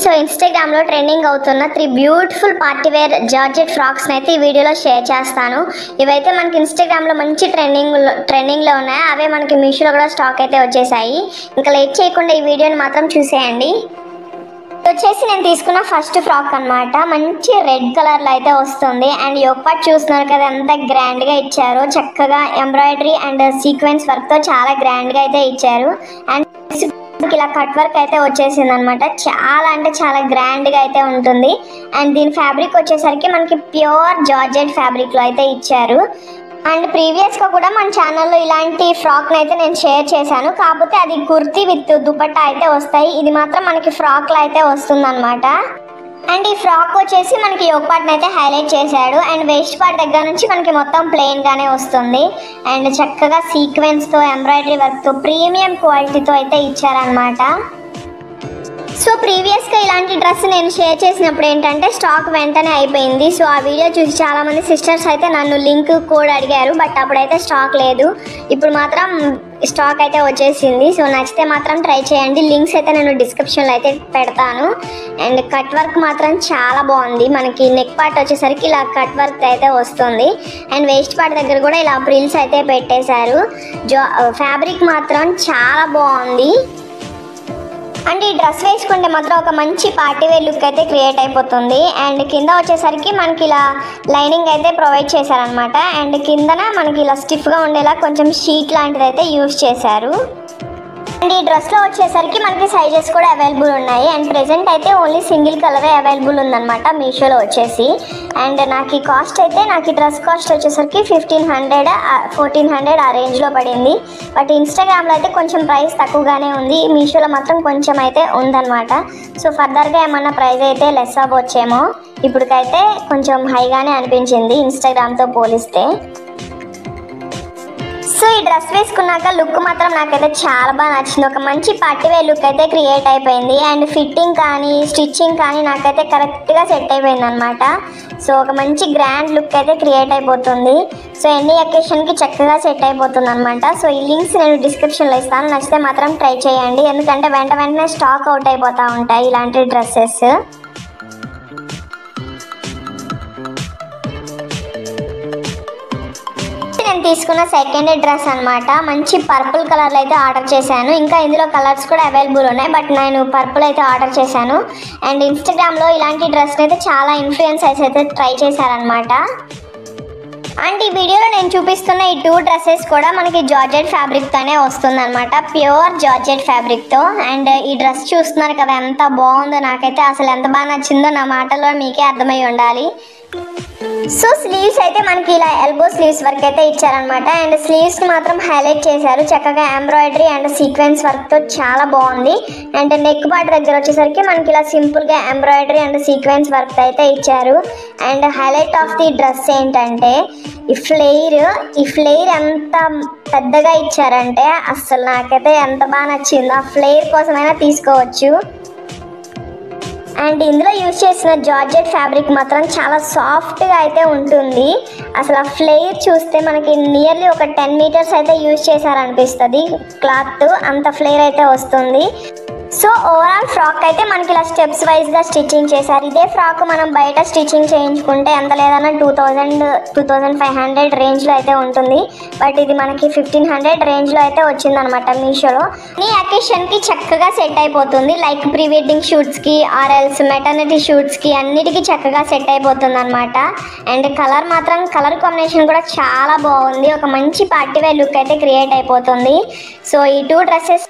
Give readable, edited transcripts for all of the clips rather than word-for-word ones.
So Instagram లో trending అవుతున్న 3 beautiful party wear georgette frocks అయితే ఈ వీడియోలో షేర్ చేస్తాను. ఇవైతే మనకి ఇన్స్టాగ్రామ్ లో మంచి ట్రెండింగ్ లో ఉన్నాయి. అవే మనకి మీషోలో కూడా స్టాక్ అయితే వచ్చేసాయి. ఇంకా లేట్ చేయకుండా ఈ వీడియోని మాత్రం చూసేయండి. వచ్చేసి నేను తీసుకున్న ఫస్ట్ ఫ్రాక్ అన్నమాట. మంచి రెడ్ కలర్ లో అయితే వస్తుంది. అండ్ యోక్ పార్ట్ చూస్తున్నారు కదా ఎంత గ్రాండ్ గా ఇచ్చారో. చక్కగా ఎంబ్రాయిడరీ అండ్ సీక్వెన్స్ వర్క్ తో చాలా గ్రాండ్ గా అయితే ఇచ్చారు. అండ్ ఇలా కట్ వర్క్ అయితే వచ్చేసింది అనమాట. చాలా అంటే చాలా గ్రాండ్ గా అయితే ఉంటుంది. అండ్ దీని ఫ్యాబ్రిక్ వచ్చేసరికి మనకి ప్యూర్ జార్జెట్ ఫ్యాబ్రిక్ లో అయితే ఇచ్చారు. అండ్ ప్రీవియస్ గా కూడా మన ఛానల్లో ఇలాంటి ఫ్రాక్ అయితే నేను షేర్ చేశాను. కాకపోతే అది కుర్తీ విత్ దుపట్టా అయితే వస్తాయి. ఇది మాత్రం మనకి ఫ్రాక్ లో అయితే వస్తుంది అనమాట. అండ్ ఈ ఫ్రాక్ వచ్చేసి మనకి యోక్ పార్ట్ అయితే హైలైట్ చేశాడు. అండ్ వేస్ట్ పార్ట్ దగ్గర నుంచి మనకి మొత్తం ప్లెయిన్ గానే వస్తుంది. అండ్ చక్కగా సీక్వెన్స్ తో ఎంబ్రాయిడరీ వర్క్ తో ప్రీమియం క్వాలిటీతో అయితే ఇచ్చారనమాట. సో ప్రీవియస్గా ఇలాంటి డ్రెస్ నేను షేర్ చేసినప్పుడు ఏంటంటే స్టాక్ వెంటనే అయిపోయింది. సో ఆ వీడియో చూసి చాలామంది సిస్టర్స్ అయితే నన్ను లింక్ కోడ్ అడిగారు. బట్ అప్పుడైతే స్టాక్ లేదు. ఇప్పుడు మాత్రం స్టాక్ అయితే వచ్చేసింది. సో నచ్చితే మాత్రం ట్రై చేయండి. లింక్స్ అయితే నేను డిస్క్రిప్షన్లో అయితే పెడతాను. అండ్ కట్ వర్క్ మాత్రం చాలా బాగుంది. మనకి నెక్ పార్ట్ వచ్చేసరికి ఇలా కట్ వర్క్ అయితే వస్తుంది. అండ్ వేస్ట్ పార్ట్ దగ్గర కూడా ఇలా ప్రిల్స్ అయితే పెట్టేశారు. ఫ్యాబ్రిక్ మాత్రం చాలా బాగుంది. అండ్ ఈ డ్రెస్ వేసుకుంటే మాత్రం ఒక మంచి పార్టీ వేర్ లుక్ అయితే క్రియేట్ అయిపోతుంది. అండ్ కింద వచ్చేసరికి మనకి ఇలా లైనింగ్ అయితే ప్రొవైడ్ చేశారనమాట. అండ్ కిందన మనకి ఇలా స్టిఫ్గా ఉండేలా కొంచెం షీట్ లాంటిది అయితే యూజ్ చేశారు. అండ్ ఈ డ్రెస్లో వచ్చేసరికి మనకి సైజెస్ కూడా అవైలబుల్ ఉన్నాయి. అండ్ ప్రెజెంట్ అయితే ఓన్లీ సింగిల్ కలరే అవైలబుల్ ఉందన్నమాట మీషోలో వచ్చేసి. అండ్ నాకు ఈ కాస్ట్ అయితే నాకు ఈ డ్రెస్ కాస్ట్ వచ్చేసరికి 1500 1400 ఆ రేంజ్లో పడింది. బట్ ఇన్స్టాగ్రామ్లో అయితే కొంచెం ప్రైస్ తక్కువగానే ఉంది. మీషోలో మాత్రం కొంచెం అయితే ఉందన్నమాట. సో ఫర్దర్గా ఏమన్నా ప్రైస్ అయితే లెస్ అవ్వచ్చేమో. ఇప్పటికైతే కొంచెం హైగానే అనిపించింది ఇన్స్టాగ్రామ్తో పోలిస్తే. సో ఈ డ్రెస్ వేసుకున్నాక లుక్ మాత్రం నాకైతే చాలా బాగా నచ్చింది. ఒక మంచి పార్టీ వేర్ లుక్ అయితే క్రియేట్ అయిపోయింది. అండ్ ఫిట్టింగ్ కానీ స్టిచ్చింగ్ కానీ నాకైతే కరెక్ట్గా సెట్ అయిపోయింది అనమాట. సో ఒక మంచి గ్రాండ్ లుక్ అయితే క్రియేట్ అయిపోతుంది. సో ఎన్ని అకేషన్కి చక్కగా సెట్ అయిపోతుంది అనమాట. సో ఈ లింక్స్ నేను డిస్క్రిప్షన్లో ఇస్తాను. నచ్చితే మాత్రం ట్రై చేయండి. ఎందుకంటే వెంటనే స్టాక్ అవుట్ అయిపోతూ ఉంటాయి ఇలాంటి డ్రెస్సెస్. నేను తీసుకున్న సెకండ్ డ్రెస్ అనమాట. మంచి పర్పుల్ కలర్లో అయితే ఆర్డర్ చేశాను. ఇంకా ఇందులో కలర్స్ కూడా అవైలబుల్ ఉన్నాయి. బట్ నేను పర్పుల్ అయితే ఆర్డర్ చేశాను. అండ్ ఇన్స్టాగ్రామ్లో ఇలాంటి డ్రెస్ అయితే చాలా ఇన్ఫ్లుయెన్సర్స్ అయితే ట్రై చేశారనమాట. అండ్ ఈ వీడియోలో నేను చూపిస్తున్న ఈ 2 డ్రెస్సెస్ కూడా మనకి జార్జెట్ ఫ్యాబ్రిక్తోనే వస్తుంది అనమాట. ప్యూర్ జార్జెట్ ఫ్యాబ్రిక్తో. అండ్ ఈ డ్రెస్ చూస్తున్నారు కదా ఎంత బాగుందో. నాకైతే అసలు ఎంత బాగా నచ్చిందో నా మాటల్లో మీకే అర్థమై ఉండాలి. సో స్లీవ్స్ అయితే మనకి ఇలా ఎల్బో స్లీవ్స్ వర్క్ అయితే ఇచ్చారనమాట. అండ్ స్లీవ్స్ ని మాత్రం హైలైట్ చేశారు. చక్కగా ఎంబ్రాయిడరీ అండ్ సీక్వెన్స్ వర్క్ తో చాలా బాగుంది. అండ్ నెక్ పార్ట్ దగ్గర వచ్చేసరికి మనకి ఇలా సింపుల్ గా ఎంబ్రాయిడరీ అండ్ సీక్వెన్స్ వర్క్ అయితే ఇచ్చారు. And highlight of the dress ఏంటంటే ఈ ఫ్లేర్ ఎంత పెద్దగా ఇచ్చారంటే అసలు నాకైతే ఎంత బాగా నచ్చిందో. ఆ ఫ్లేర్ కోసమైనా తీసుకోవచ్చు. అండ్ ఇందులో యూజ్ చేసిన జార్జెట్ ఫ్యాబ్రిక్ మాత్రం చాలా సాఫ్ట్గా అయితే ఉంటుంది. అసలు ఆ ఫ్లేర్ చూస్తే మనకి నియర్లీ ఒక 10 మీటర్స్ అయితే యూజ్ చేశారనిపిస్తుంది. క్లాత్ అంత ఫ్లేర్ అయితే వస్తుంది. సో ఓవరాల్ ఫ్రాక్ అయితే మనకి ఇలా స్టెప్స్ వైజ్గా స్టిచ్చింగ్ చేశారు. ఇదే ఫ్రాక్ మనం బయట స్టిచ్చింగ్ చేయించుకుంటే ఎంత లేదన్నా 2500 రేంజ్లో అయితే ఉంటుంది. బట్ ఇది మనకి 1500 రేంజ్లో అయితే వచ్చిందనమాట మీషోలో. ఈ అకేషన్కి చక్కగా సెట్ అయిపోతుంది. లైక్ ప్రీ వెడ్డింగ్ షూట్స్కి ఆర్ఎల్స్ మెటర్నిటీ షూట్స్కి అన్నిటికీ చక్కగా సెట్ అయిపోతుంది అనమాట. అండ్ కలర్ కాంబినేషన్ కూడా చాలా బాగుంది. ఒక మంచి పార్టీ వేర్ లుక్ అయితే క్రియేట్ అయిపోతుంది. సో ఈ 2 డ్రెస్సెస్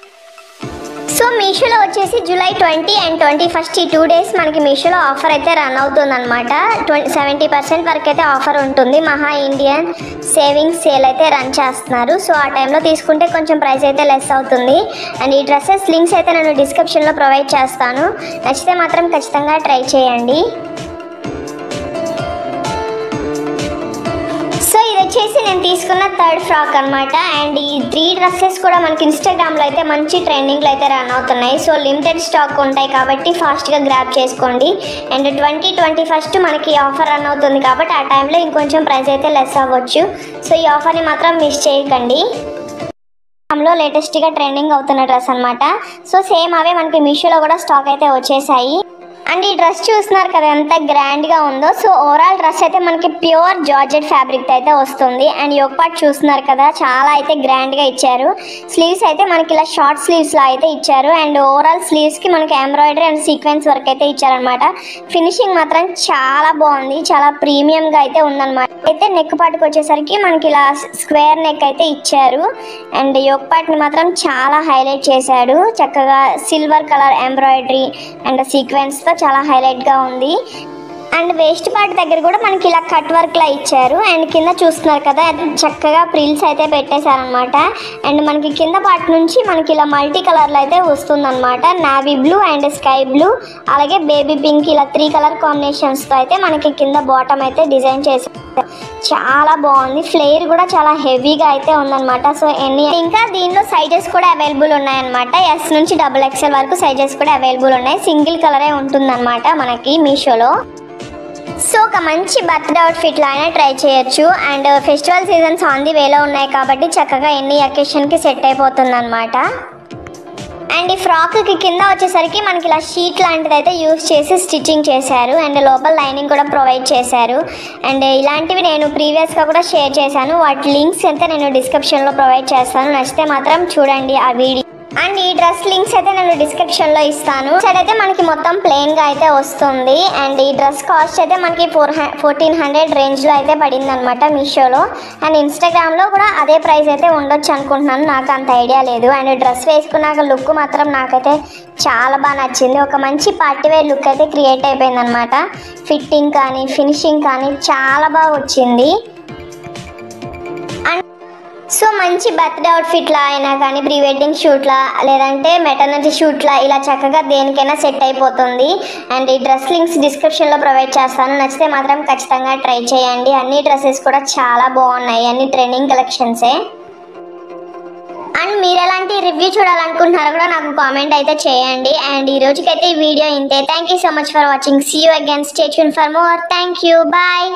సో మీషోలో వచ్చేసి జూలై 20 and 21 ఈ 2 days మనకి మీషోలో ఆఫర్ అయితే రన్ అవుతుంది అనమాట. 70% వరకు అయితే ఆఫర్ ఉంటుంది. మహా ఇండియన్ సేవింగ్స్ సేల్ అయితే రన్ చేస్తున్నారు. సో ఆ టైంలో తీసుకుంటే కొంచెం ప్రైస్ అయితే లెస్ అవుతుంది. అండ్ ఈ డ్రెస్సెస్ లింక్స్ అయితే నేను డిస్క్రిప్షన్లో ప్రొవైడ్ చేస్తాను. నచ్చితే మాత్రం ఖచ్చితంగా ట్రై చేయండి. సో ఇది వచ్చేసి నేను తీసుకున్న థర్డ్ ఫ్రాక్ అనమాట. అండ్ ఈ 3 డ్రెస్సెస్ కూడా మనకి ఇన్స్టాగ్రామ్లో అయితే మంచి ట్రెండింగ్లో అయితే రన్ అవుతున్నాయి. సో లిమిటెడ్ స్టాక్ ఉంటాయి కాబట్టి ఫాస్ట్గా గ్రాప్ చేసుకోండి. అండ్ 2021 మనకి ఆఫర్ రన్ అవుతుంది కాబట్టి ఆ టైంలో ఇంకొంచెం ప్రైస్ అయితే లెస్ అవ్వచ్చు. సో ఈ ఆఫర్ని మాత్రం మిస్ చేయకండి. లేటెస్ట్గా ట్రెండింగ్ అవుతున్న డ్రెస్ అనమాట. సో సేమ్ అవే మనకి మీషోలో కూడా స్టాక్ అయితే వచ్చేసాయి. అండ్ ఈ డ్రెస్ చూస్తున్నారు కదా ఎంత గ్రాండ్గా ఉందో. సో ఓవరాల్ డ్రెస్ అయితే మనకి ప్యూర్ జార్జెట్ ఫ్యాబ్రిక్ అయితే వస్తుంది. అండ్ యోక్ పార్ట్ చూస్తున్నారు కదా చాలా అయితే గ్రాండ్గా ఇచ్చారు. స్లీవ్స్ అయితే మనకి ఇలా షార్ట్ స్లీవ్స్లా అయితే ఇచ్చారు. అండ్ ఓవరాల్ స్లీవ్స్కి మనకి ఎంబ్రాయిడరీ అండ్ సీక్వెన్స్ వర్క్ అయితే ఇచ్చారనమాట. ఫినిషింగ్ మాత్రం చాలా బాగుంది, చాలా ప్రీమియంగా అయితే ఉందన్నమాట. అయితే నెక్ పార్ట్కి వచ్చేసరికి మనకి ఇలా స్క్వేర్ నెక్ అయితే ఇచ్చారు. అండ్ యోక్ పార్ట్ని మాత్రం చాలా హైలైట్ చేశాడు. చక్కగా సిల్వర్ కలర్ ఎంబ్రాయిడరీ అండ్ సీక్వెన్స్తో చాలా హైలైట్గా ఉంది. అండ్ వేస్ట్ పార్ట్ దగ్గర కూడా మనకి ఇలా కట్ వర్క్లా ఇచ్చారు. అండ్ కింద చూస్తున్నారు కదా చక్కగా ప్రిల్స్ అయితే పెట్టేశారనమాట. అండ్ మనకి కింద పార్ట్ నుంచి మనకి ఇలా మల్టీ కలర్లో అయితే వస్తుందన్నమాట. Navy blue and sky blue అలాగే బేబీ పింక్ ఇలా 3 కలర్ కాంబినేషన్స్తో అయితే మనకి కింద బాటమ్ అయితే డిజైన్ చేశారు. చాలా బాగుంది. ఫ్లేర్ కూడా చాలా హెవీగా అయితే ఉందన్నమాట. సో ఇంకా దీనిలో సైజెస్ కూడా అవైలబుల్ ఉన్నాయన్నమాట. ఎస్ నుంచి XXL వరకు సైజెస్ కూడా అవైలబుల్ ఉన్నాయి. సింగిల్ కలరే ఉంటుందన్నమాట మనకి మీషోలో. సో ఒక మంచి బర్త్డే అవుట్ఫిట్లో అయినా ట్రై చేయొచ్చు. And festival seasons on the వేలో ఉన్నాయి కాబట్టి చక్కగా ఎన్ని అకేషన్కి సెట్ అయిపోతుంది అనమాట. అండ్ ఈ ఫ్రాక్కి కింద వచ్చేసరికి మనకి ఇలా షీట్ లాంటిది అయితే యూస్ చేసి స్టిచ్చింగ్ చేశారు. అండ్ లోపల లైనింగ్ కూడా ప్రొవైడ్ చేశారు. అండ్ ఇలాంటివి నేను ప్రీవియస్గా కూడా షేర్ చేశాను. వాటి లింక్స్ అయితే నేను డిస్క్రిప్షన్లో ప్రొవైడ్ చేస్తాను. నచ్చితే మాత్రం చూడండి ఆ వీడియో. అండ్ ఈ డ్రెస్ లింక్స్ అయితే నేను డిస్క్రిప్షన్లో ఇస్తాను. సైడ్ అయితే మనకి మొత్తం ప్లెయిన్గా అయితే వస్తుంది. అండ్ ఈ డ్రెస్ కాస్ట్ అయితే మనకి 1400 రేంజ్లో అయితే పడింది అనమాట మీషోలో. అండ్ ఇన్స్టాగ్రామ్లో కూడా అదే ప్రైస్ అయితే ఉండొచ్చు అనుకుంటున్నాను, నాకు అంత ఐడియా లేదు. అండ్ డ్రెస్ వేసుకున్నాక లుక్ మాత్రం నాకైతే చాలా బాగా నచ్చింది. ఒక మంచి పార్టీవేర్ లుక్ అయితే క్రియేట్ అయిపోయింది అనమాట. ఫిట్టింగ్ కానీ ఫినిషింగ్ కానీ చాలా బాగా వచ్చింది. సో మంచి బర్త్డే అవుట్ఫిట్లా అయినా కానీ ప్రీ వెడ్డింగ్ షూట్లా లేదంటే మెటర్నిటీ షూట్లా ఇలా చక్కగా దేనికైనా సెట్ అయిపోతుంది. అండ్ ఈ డ్రెస్ లింక్స్ డిస్క్రిప్షన్లో ప్రొవైడ్ చేస్తాను. నచ్చితే మాత్రం ఖచ్చితంగా ట్రై చేయండి. అన్ని డ్రెస్సెస్ కూడా చాలా బాగున్నాయి, అన్ని ట్రెండింగ్ కలెక్షన్సే. అండ్ మీరు ఎలాంటి రివ్యూ చూడాలనుకుంటున్నారో కూడా నాకు కామెంట్ అయితే చేయండి. అండ్ ఈ రోజుకైతే ఈ వీడియో ఇంతే. Thank you so much for watching. See you again. Stay tune for more. Thank you. Bye.